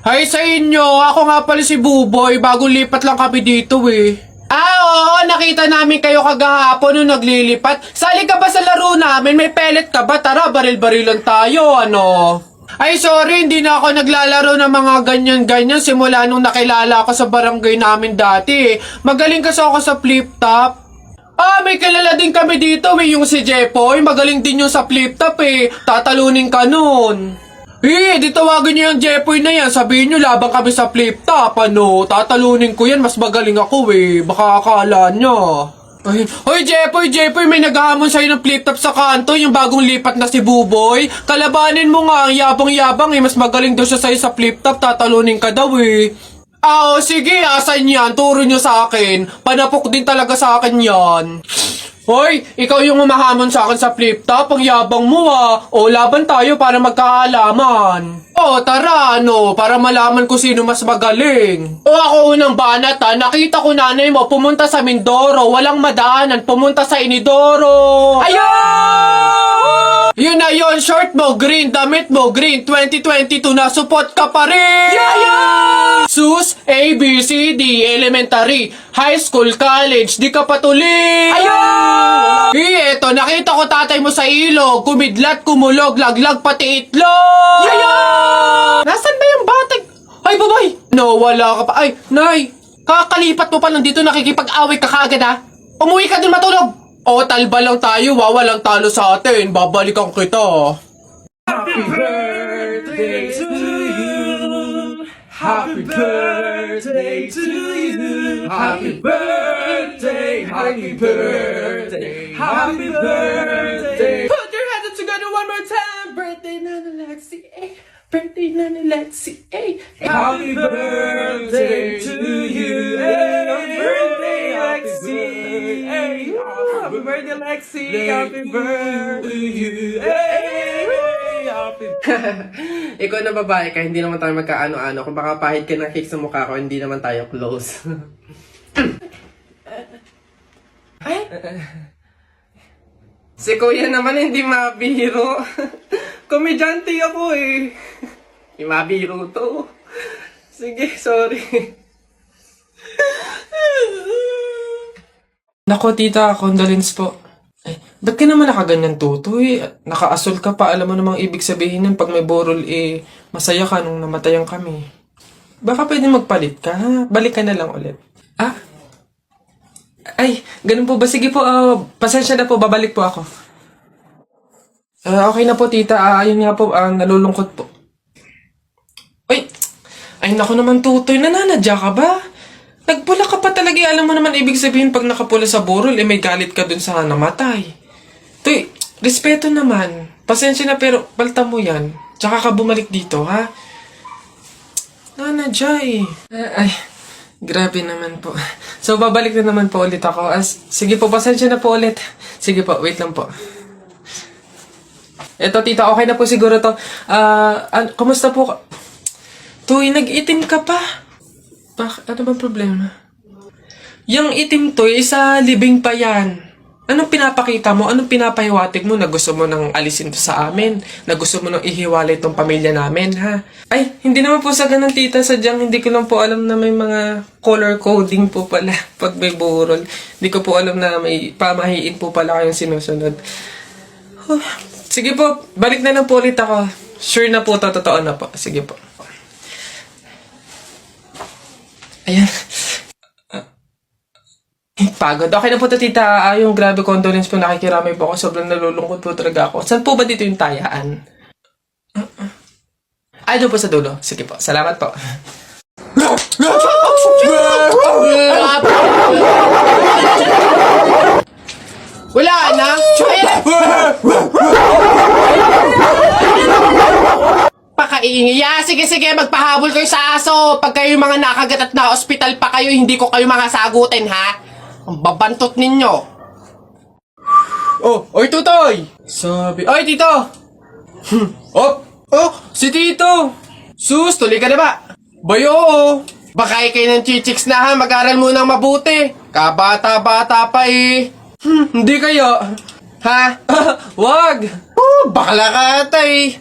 Hi sa inyo, ako nga pala si Buboy, bagong lipat lang kami dito eh. Oo, nakita namin kayo kagahapon nung naglilipat. Sali ka ba sa laro namin? May pellet ka ba? Tara, baril-barilan tayo, ano? Ay, sorry, hindi na ako naglalaro ng mga ganyan-ganyan simula nung nakilala ako sa barangay namin dati. Magaling kasi ako sa flip-top. May kilala din kami dito, yung si Jepoy. Magaling din yung sa flip-top eh. Tatalunin ka nun. Di tawagin niyo yung Jepoy na yan. Sabihin niyo, labang kami sa flip-top, ano. Tatalunin ko yan, mas magaling ako eh. Baka akala niya. Hoy, Jepoy, may naghahamon sa'yo ng flip-top sa kanto, yung bagong lipat na si Buboy. Kalabanin mo nga, ang yabang-yabang eh. Mas magaling daw siya sa'yo sa flip-top, tatalunin ka daw eh. Sige, asan yan? Turo nyo sa akin. Panapok din talaga sa akin yan. Hoy, ikaw yung umahamon sa akin sa flip-top. Ang yabang mo ah. Laban tayo para magkaalaman. Tara, para malaman ko sino mas magaling. Ako unang banat ha. Nakita ko nanay mo pumunta sa Mindoro. Walang madaanan. Pumunta sa Inidoro. Ayun! Yun na yun. Short mo, green. Damit mo, green. 2022 na support ka pa rin. Yeah! Sus, A, B, C, D, elementary, high school, college, di ka patuloy. Ayun! Eto, nakita ko tatay mo sa ilog, kumidlat, kumulog, laglag, pati itlog. Ayun! Nasaan ba yung batag? Ay, babay! No, wala ka pa. Ay, nay, kakalipat mo pa lang dito, nakikipag-away ka kaagad ha? Umuwi ka dun matulog. Talba lang tayo, walang talo sa atin. Babalikan kita. Happy birthday to you. Happy birthday to you. Happy birthday, happy birthday, happy birthday. Put your hands together one more time. Birthday, Nana Lexi, birthday, Nana Lexi, happy birthday to you. Happy birthday, Lexi. Happy birthday, Lexi. Happy birthday to you. Ikaw na babae ka, hindi naman tayo magkaano-ano. Kung baka pahid ka ng cake sa mukha ko, hindi naman tayo close. Si kuya naman hindi mabiro. Komedyante ako eh. Hindi mabiro to. Sige, sorry. Nako tita, condolence po. Ba't ka naman nakaganyan tutoy? Naka-asol ka pa, alam mo namang ibig sabihin nun pag may borol masaya ka nung namatayan kami. Baka pwede magpalit ka, ha? Balik ka na lang ulit. Ay, ganun po ba? Sige po, pasensya na po, babalik po ako. Okay na po tita, ayun nga po, nalulungkot po. Ay naku naman tutoy, nananadya ka ba? Nagpula ka pa talaga, alam mo naman ibig sabihin pag nakapula sa burol, may galit ka dun sa namatay. Tuy, respeto naman. Pasensya na pero palta mo yan. Tsaka ka bumalik dito, ha? Nanadya Ay, grabe naman po. So, babalik na naman po ulit ako. Sige po, pasensya na po ulit. Sige po, wait lang po. Eto, tita, okay na po siguro to. Kumusta po? Tuy, nag-itim ka pa. Ano bang problema? Yung itim to, sa libing pa yan. Anong pinapakita mo? Anong pinapahiwatig mo na gusto mo nang alisin to sa amin? Na gusto mo nang ihiwalay tong pamilya namin, ha? Ay, hindi naman po sa ganun, tita. Sadyang hindi ko lang po alam na may mga color coding po pala pag may burol. Hindi ko po alam na may pamahiin po pala kayong sinusunod. Sige po, balik na lang po ulit ako. Sure na po, totoo na po. Sige po. Ayan. Pagod. Okay na po to, tita. Yung grabe condolence po, nakikiramay po ako. Sobrang nalulungkot po talaga ako. Saan po ba dito yung tayaan? Doon po sa dulo. Sige po. Salamat po. Wala na. Pakaingay. Sige, magpahabol kayo sa aso. Pag kayo mga nakagat at na-hospital pa kayo, hindi ko kayo mga sagutin, ha? Ang babantot ninyo. Oy, tutoy! Sabi, oy, tito! Si tito! Sus, tuloy ka na ba? Bayo, baka kayo ng chichiks na ha, mag-aral munang mabuti. Kabata-bata pa eh. Hindi kayo. Ha? Wag! Bakla ka ata eh.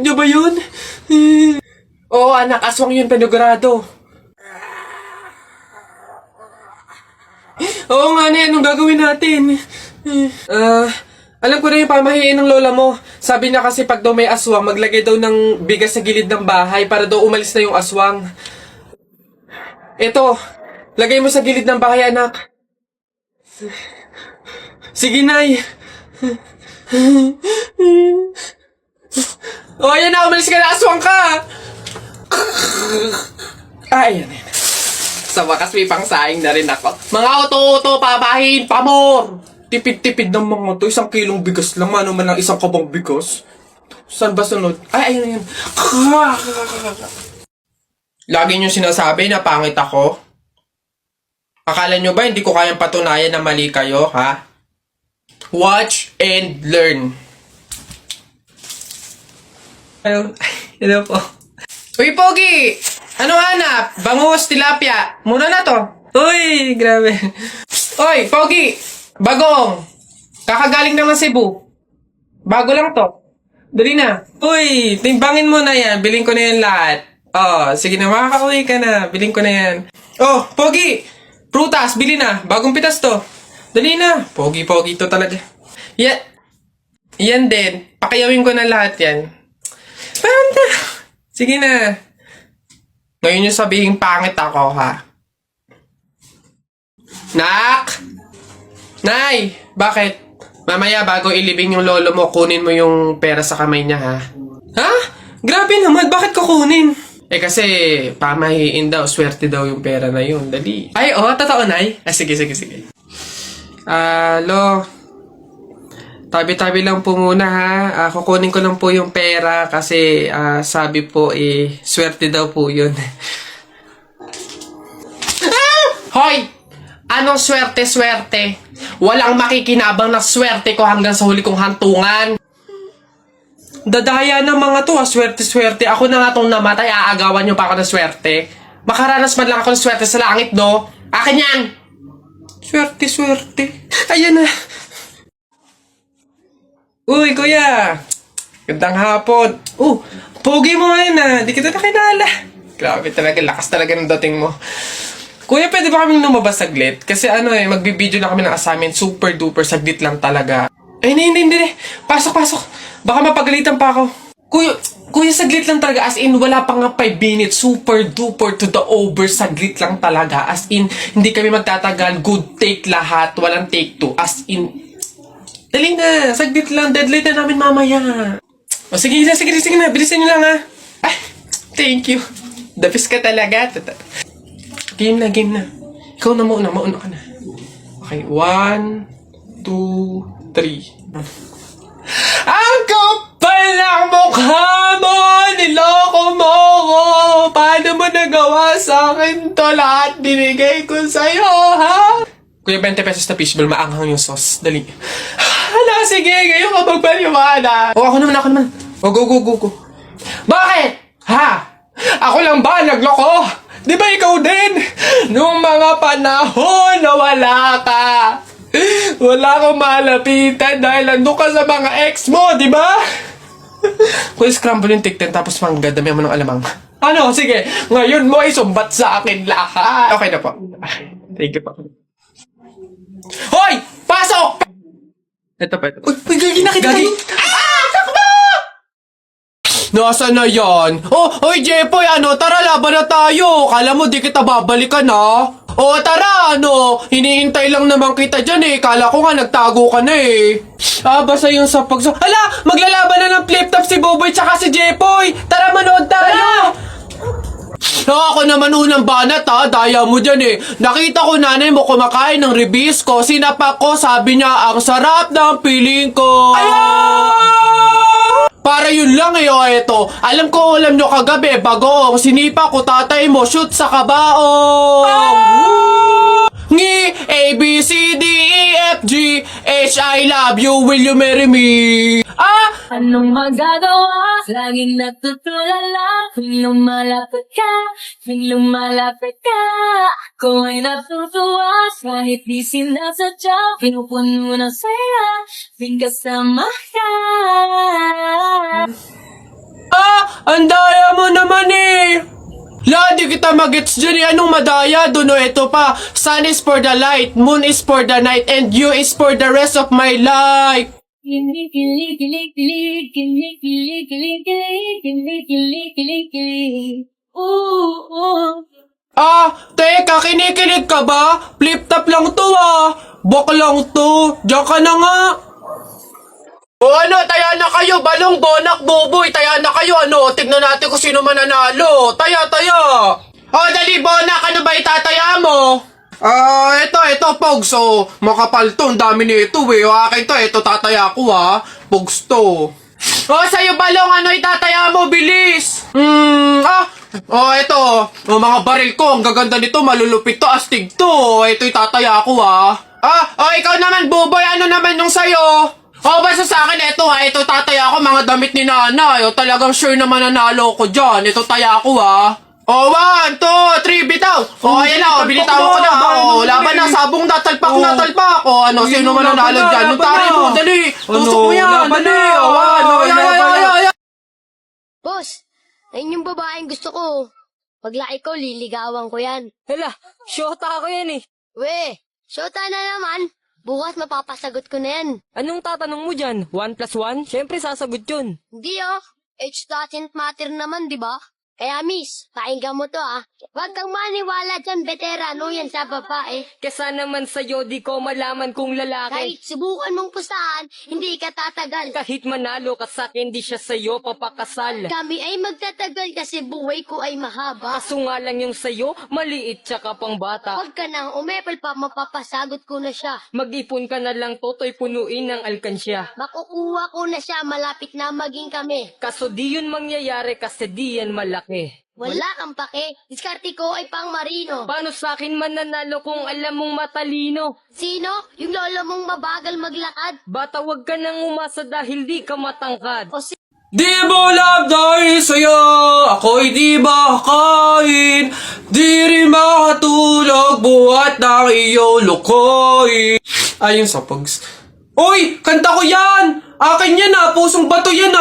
nyo ba yun? Oo, anak, aswang yun, penogrado. Oo nga na, anong gagawin natin? Alam ko na yung pamahiin ng lola mo. Sabi niya kasi pag daw may aswang, maglagay daw ng bigas sa gilid ng bahay para daw umalis na yung aswang. Eto, lagay mo sa gilid ng bahay, anak. Sige, Nay. O, ayan na, umalis ka na, aswang ka! Ayan, ayan. Sa wakas may pangsaing na rin ako. Mga oto-oto, papahin, pamor! Tipid-tipid ng mga to. 1 kilong bigas lang. Ano man lang 1 kabang bigas. Saan ba sunod? Ay, ayun, ayun. Lagi nyo sinasabi na pangit ako. Akala nyo ba hindi ko kayang patunayan na mali kayo, ha? Watch and learn. Hello po. Uy, Pogi! Ano hanap? Bangus, tilapia. Mura na to. Uy, grabe. Uy, Pogi! Bagong! Kakagaling lang ng Cebu. Bago lang to. Dali na. Uy, timbangin mo na yan. Biling ko na yan lahat. Oh, sige na, makakauwi ka na. Biling ko na yan. Oh, Pogi! Prutas, bili na. Bagong pitas to. Dali na. Pogi-pogi to talaga. Yan din. Pakiyawin ko na lahat yan. Panda! Sige na. Ngayon yung sabihin pangit ako, ha? Nak! Nay! Bakit? Mamaya bago ilibing yung lolo mo, kunin mo yung pera sa kamay niya, ha? Ha? Grabe naman, bakit ko kunin? Eh kasi, pamahiin daw, swerte daw yung pera na yun. Dali. Ay, oh, totoo, Nay? Sige. Lo, tabi-tabi lang po muna, ha? Kukunin ko lang po yung pera kasi sabi po, swerte daw po yun. Hoy! Anong swerte-swerte? Walang makikinabang na swerte ko hanggang sa huli kong hantungan. Dadaya ng mga to, swerte-swerte. Ako na nga tong namatay, aagawan nyo pa ako ng swerte. Makaranas man lang ako ng swerte sa langit, no? Akin yan! Swerte-swerte. Ayan na. Uy, kuya! Gandang hapon. Pogi mo ngayon, di kita nakilala. Grabe talaga, lakas talaga ng dating mo. Kuya, pwede ba kaming lumabas saglit? Kasi magbibideo na kami ng assignment. Super duper, saglit lang talaga. Hindi. Pasok. Baka mapagalitan pa ako. Kuya, saglit lang talaga. As in, wala pa nga 5 minutes. Super duper to the over. Saglit lang talaga. As in, hindi kami magtatagal. Good take lahat. Walang take 2. As in, dali na. Saglit lang. Deadline na namin mamaya. O, sige na. Bilisan nyo lang, ha. Ay, thank you. The best ka talaga. Game na. Ikaw na mauna ka na. Okay, 1, 2, 3. Ang kapal ng mukha mo! Niloko mo ko! Paano mo nagawa sa akin to? Lahat binigay ko sa'yo, ha? Kuya, 20 pesos na fishball, maanghang yung sauce. Dali. Hala, sige, ngayon ka magpaliwanag. Ako naman. Go. Bakit? Ha? Ako lang ba nagloko? Di ba ikaw din? Nung mga panahon na wala ka. Wala akong malapitan dahil nandun ka sa mga ex mo, di ba? Kung scramble yung tikten tapos mangga, dami mo ng alamang. Ano? Sige, ngayon mo isumbat sa akin lahat. Okay na po. Thank you po. Hoy! Pasok! Ito pa. Uy, gagi na kita. Takbo! Nasaan na yan? Hoy, Jepoy, tara, laban na tayo. Kala mo, di kita babalikan, ha? Tara, hinihintay lang naman kita dyan, Kala ko nga, nagtago ka na, basta yung sa Hala, maglalaban na ng flip-top si Buboy tsaka si Jepoy. Tara, manood tayo. Ako naman unang banat, daya mo dyan, Nakita ko nanay mo kumakain ng ribisco. Sinapak ko, sabi niya, ang sarap ng piling ko. Para yun lang, eto. Alam nyo kagabi, bagoong sinipa ko tatay mo, shoot sa kabaong. Ngi, A, B, C, D, E, F, G, H, I love you, will you marry me? Anong magagawa? Laging natutulala tuwing lumalapit ka Ako ay natutuwa kahit di sinasadya Pinupuno ng saya tuwing kasama ka Ang daya mo naman eh! La, di kita magets dyan eh. Anong madaya? Doon o ito pa. Sun is for the light, moon is for the night, and you is for the rest of my life. Kilig, kilig, kilig, kilig, kilig, kilig, kilig, kilig, kilig, kilig, kilig, kilig. Ooh. Teka, kinikilig ka ba? Flip-top lang to Bok lang to. Diyan ka na nga. O ano, taya na kayo. Balong, bonak, buboy. Taya na kayo. Ano, tignan natin kung sino mananalo. Taya. Dali, bonak. Ano ba itataya mo? Ito, Pogs. Makapal to. Ang dami nito eh. Akin to, ito tataya ko Pogs to. Sa'yo, Balong. Ano itataya mo? Bilis. Ito. Mga baril ko. Ang gaganda nito. Malulupit to. Astig to. Ito itataya ko ikaw naman, Buboy. Ano naman yung sa'yo? Basta sa akin, ito tataya ko, mga damit ni nanay. Talagang sure na mananalo ko dyan. Ito taya ko 1, 2, 3, bitaw. Ayan na, binitawan ko na. Laban na, sabong natalpak. Ano, sino mananalo dyan? Nung tari mo, dali. Tusok mo yan, dali. Boss, ayun yung babaeng gusto ko. Paglaki ko, liligawan ko yan. Hala, syota ako yan eh. We, syota na naman. Bukas mapapasagot ko na yan. Anong tatanong mo dyan? 1 plus 1? Siyempre sasagot yun. Hindi age doesn't matter naman, di ba? Kaya miss, pakinggan mo to Huwag kang maniwala dyan, veterano yan sa babae. Kesa naman sa'yo, di ko malaman kung lalaki. Kahit subukan mong pusahan, hindi ka tatagal. Kahit manalo ka sa'kin, di siya sa'yo papakasal. Kami ay magtatagal kasi buhay ko ay mahaba. Kaso nga lang yung sa'yo, maliit tsaka pang bata. Huwag ka nang umepal pa, mapapasagot ko na siya. Mag-ipon ka na lang, toto'y punuin ng alkansya. Makukuha ko na siya, malapit na maging kami. Kaso di yun mangyayari kasi di yan malaki. Wala kang pake, diskarte ko ay pang marino. Paano sa'kin mananalo kung alam mong matalino? Sino? Yung lolo mong mabagal maglakad? Bata, wag ka nang umasa dahil di ka matangkad. O Di mo love dahil sa'yo, ako'y di makakain. Di rin makatulog, buhat ng iyong lukoy. Ayun sa Pogs. Uy! Kanta ko yan! Akin yan pusong bato yan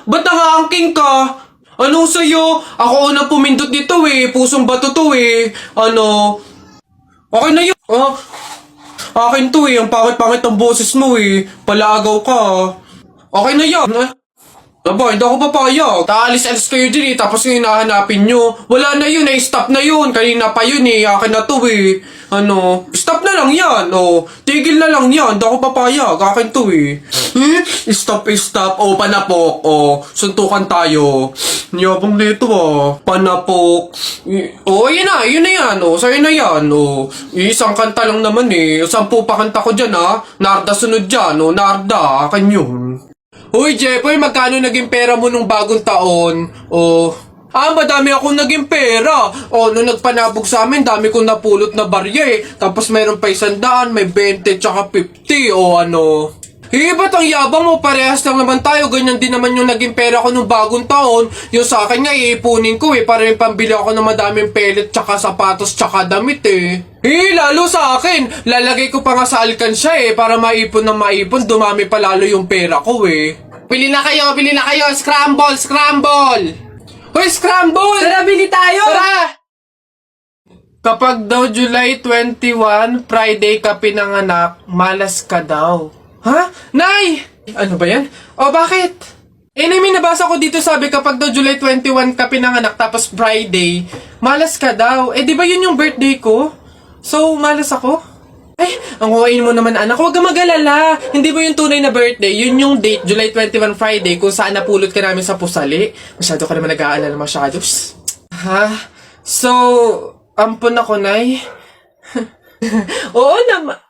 Ba't nangaangking ka? Ano sa'yo? Ako unang pumindot dito pusong bato to Ano? Okay na yun. Akin to ang pangit-pangit ang boses mo Palaagaw ka Okay na yan. Aba, hindi ako papayag. Taalis-alis kayo din tapos yung hinahanapin nyo. Wala na yun stop na yun. Kanina pa yun akin na to Ano, stop na lang yan tigil na lang yan. Hindi ako papayag. Akin to Stop. Panapok. Suntukan tayo. Niyabang nito Panapok. Yun na yan sa'yo na yan Isang kanta lang naman 10 pa kanta ko dyan Narda sunod dyan Narda, akin yun. Uy, Jeffoy, magkano naging pera mo nung bagong taon? Madami akong naging pera. Nung nagpanabog sa amin, dami kong napulot na barya Tapos meron pa 100, may 20, tsaka 50, ano. Ba't ang yabang mo? Parehas lang naman tayo. Ganyan din naman yung naging pera ko nung bagong taon. Yung sa akin nga, iipunin ko para may pambili ako ng madaming pellet, tsaka sapatos, tsaka damit lalo sa akin. Lalagay ko pa nga sa alkansya para maipon na maipon. Dumami pa lalo yung pera ko Bili na kayo. Scramble! Hoy, scramble! Tara, bili tayo! Tara! Kapag daw July 21, Friday ka pinanganak, malas ka daw. Ha? Nay! Ano ba yan? Bakit? May nabasa ko dito sabi kapag daw July 21 ka pinanganak tapos Friday, malas ka daw. Di ba yun yung birthday ko? So, malas ako? Ang huwain mo naman anak, huwag kang mag-alala. Hindi mo yung tunay na birthday, yun yung date, July 21 Friday, kung saan napulot ka namin sa pusali. Masyado ka naman nag-aalala masyado. Ha? So, ampun ako, Nay? Oo naman.